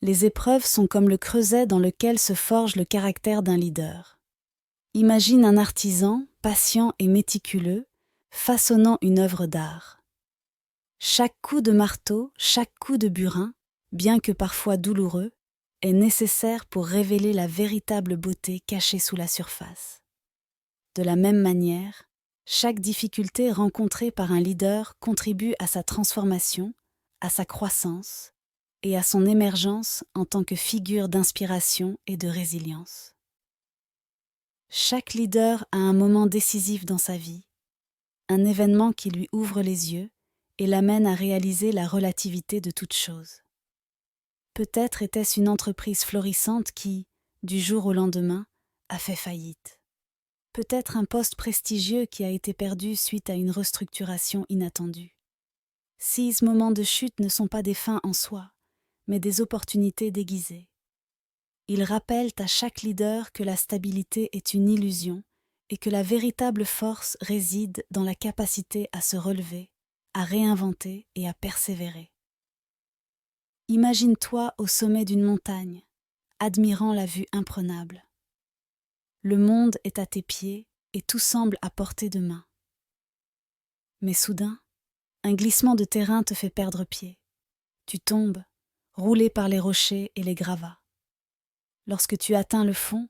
Les épreuves sont comme le creuset dans lequel se forge le caractère d'un leader. Imagine un artisan, patient et méticuleux, façonnant une œuvre d'art. Chaque coup de marteau, chaque coup de burin, bien que parfois douloureux, est nécessaire pour révéler la véritable beauté cachée sous la surface. De la même manière, chaque difficulté rencontrée par un leader contribue à sa transformation, à sa croissance et à son émergence en tant que figure d'inspiration et de résilience. Chaque leader a un moment décisif dans sa vie, un événement qui lui ouvre les yeux et l'amène à réaliser la relativité de toute chose. Peut-être était-ce une entreprise florissante qui, du jour au lendemain, a fait faillite. Peut-être un poste prestigieux qui a été perdu suite à une restructuration inattendue. Ces moments de chute ne sont pas des fins en soi, mais des opportunités déguisées. Ils rappellent à chaque leader que la stabilité est une illusion et que la véritable force réside dans la capacité à se relever, à réinventer et à persévérer. Imagine-toi au sommet d'une montagne, admirant la vue imprenable. Le monde est à tes pieds et tout semble à portée de main. Mais soudain, un glissement de terrain te fait perdre pied. Tu tombes, roulé par les rochers et les gravats. Lorsque tu atteins le fond,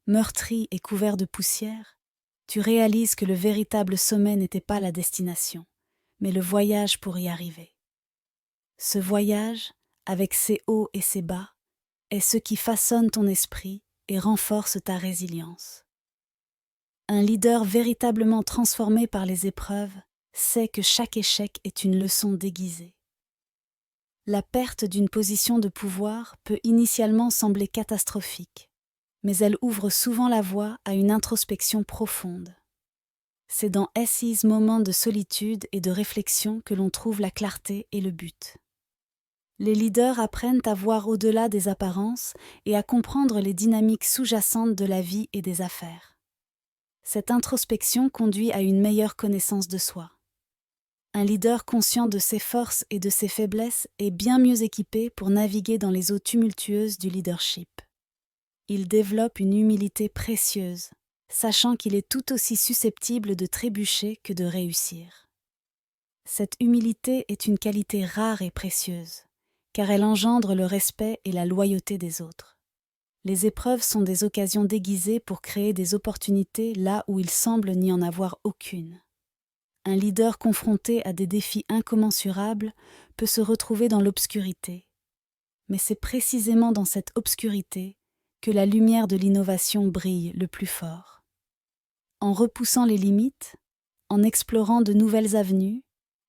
meurtri et couvert de poussière, tu réalises que le véritable sommet n'était pas la destination, mais le voyage pour y arriver. Ce voyage, avec ses hauts et ses bas, est ce qui façonne ton esprit et renforce ta résilience. Un leader véritablement transformé par les épreuves sait que chaque échec est une leçon déguisée. La perte d'une position de pouvoir peut initialement sembler catastrophique, mais elle ouvre souvent la voie à une introspection profonde. C'est dans ces moments de solitude et de réflexion que l'on trouve la clarté et le but. Les leaders apprennent à voir au-delà des apparences et à comprendre les dynamiques sous-jacentes de la vie et des affaires. Cette introspection conduit à une meilleure connaissance de soi. Un leader conscient de ses forces et de ses faiblesses est bien mieux équipé pour naviguer dans les eaux tumultueuses du leadership. Il développe une humilité précieuse, sachant qu'il est tout aussi susceptible de trébucher que de réussir. Cette humilité est une qualité rare et précieuse, car elle engendre le respect et la loyauté des autres. Les épreuves sont des occasions déguisées pour créer des opportunités là où il semble n'y en avoir aucune. Un leader confronté à des défis incommensurables peut se retrouver dans l'obscurité. Mais c'est précisément dans cette obscurité que la lumière de l'innovation brille le plus fort. En repoussant les limites, en explorant de nouvelles avenues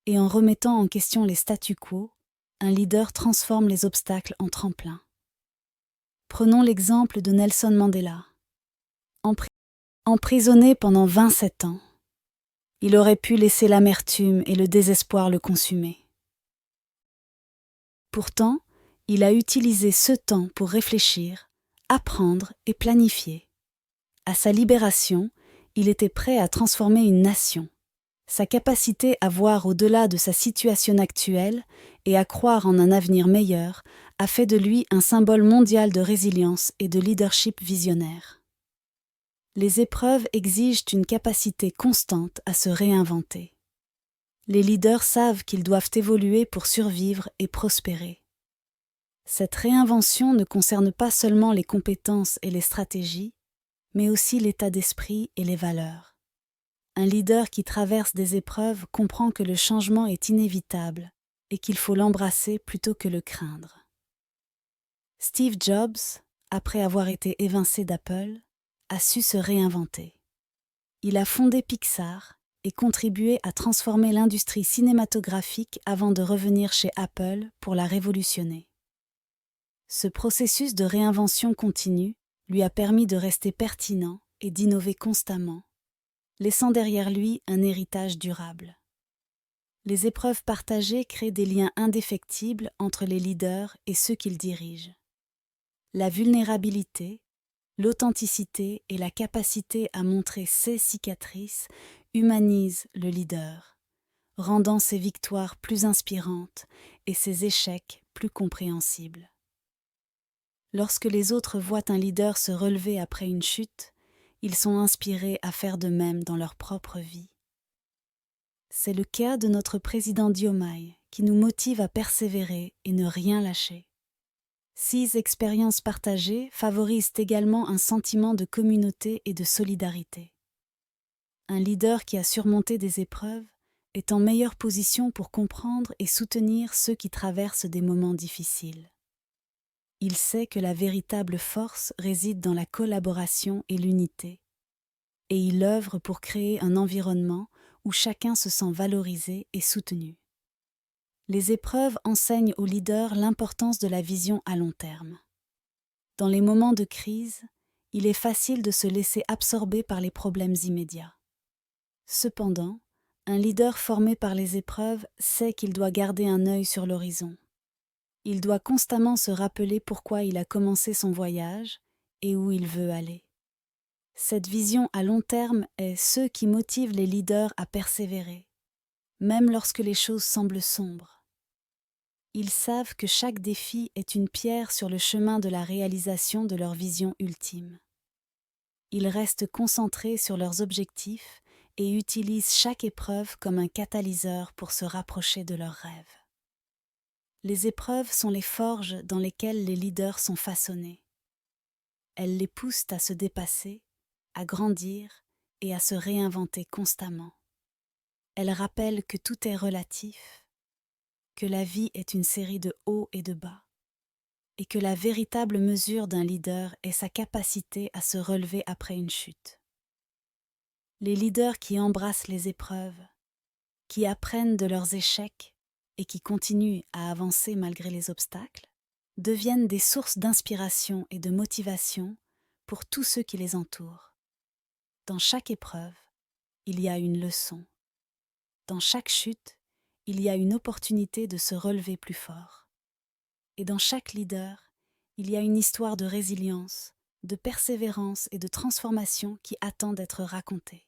et en remettant en question les statu quo, un leader transforme les obstacles en tremplins. Prenons l'exemple de Nelson Mandela. Emprisonné pendant 27 ans, il aurait pu laisser l'amertume et le désespoir le consumer. Pourtant, il a utilisé ce temps pour réfléchir, apprendre et planifier. À sa libération, il était prêt à transformer une nation. Sa capacité à voir au-delà de sa situation actuelle et à croire en un avenir meilleur a fait de lui un symbole mondial de résilience et de leadership visionnaire. Les épreuves exigent une capacité constante à se réinventer. Les leaders savent qu'ils doivent évoluer pour survivre et prospérer. Cette réinvention ne concerne pas seulement les compétences et les stratégies, mais aussi l'état d'esprit et les valeurs. Un leader qui traverse des épreuves comprend que le changement est inévitable et qu'il faut l'embrasser plutôt que le craindre. Steve Jobs, après avoir été évincé d'Apple, a su se réinventer. Il a fondé Pixar et contribué à transformer l'industrie cinématographique avant de revenir chez Apple pour la révolutionner. Ce processus de réinvention continue lui a permis de rester pertinent et d'innover constamment, laissant derrière lui un héritage durable. Les épreuves partagées créent des liens indéfectibles entre les leaders et ceux qu'ils dirigent. La vulnérabilité, l'authenticité et la capacité à montrer ses cicatrices humanisent le leader, rendant ses victoires plus inspirantes et ses échecs plus compréhensibles. Lorsque les autres voient un leader se relever après une chute, ils sont inspirés à faire de même dans leur propre vie. C'est le cas de notre président Diomaye, qui nous motive à persévérer et ne rien lâcher. 6 expériences partagées favorisent également un sentiment de communauté et de solidarité. Un leader qui a surmonté des épreuves est en meilleure position pour comprendre et soutenir ceux qui traversent des moments difficiles. Il sait que la véritable force réside dans la collaboration et l'unité, et il œuvre pour créer un environnement où chacun se sent valorisé et soutenu. Les épreuves enseignent aux leaders l'importance de la vision à long terme. Dans les moments de crise, il est facile de se laisser absorber par les problèmes immédiats. Cependant, un leader formé par les épreuves sait qu'il doit garder un œil sur l'horizon. Il doit constamment se rappeler pourquoi il a commencé son voyage et où il veut aller. Cette vision à long terme est ce qui motive les leaders à persévérer, même lorsque les choses semblent sombres. Ils savent que chaque défi est une pierre sur le chemin de la réalisation de leur vision ultime. Ils restent concentrés sur leurs objectifs et utilisent chaque épreuve comme un catalyseur pour se rapprocher de leurs rêves. Les épreuves sont les forges dans lesquelles les leaders sont façonnés. Elles les poussent à se dépasser, à grandir et à se réinventer constamment. Elles rappellent que tout est relatif, que la vie est une série de hauts et de bas, et que la véritable mesure d'un leader est sa capacité à se relever après une chute. Les leaders qui embrassent les épreuves, qui apprennent de leurs échecs et qui continuent à avancer malgré les obstacles, deviennent des sources d'inspiration et de motivation pour tous ceux qui les entourent. Dans chaque épreuve, il y a une leçon. Dans chaque chute, il y a une opportunité de se relever plus fort. Et dans chaque leader, il y a une histoire de résilience, de persévérance et de transformation qui attend d'être racontée.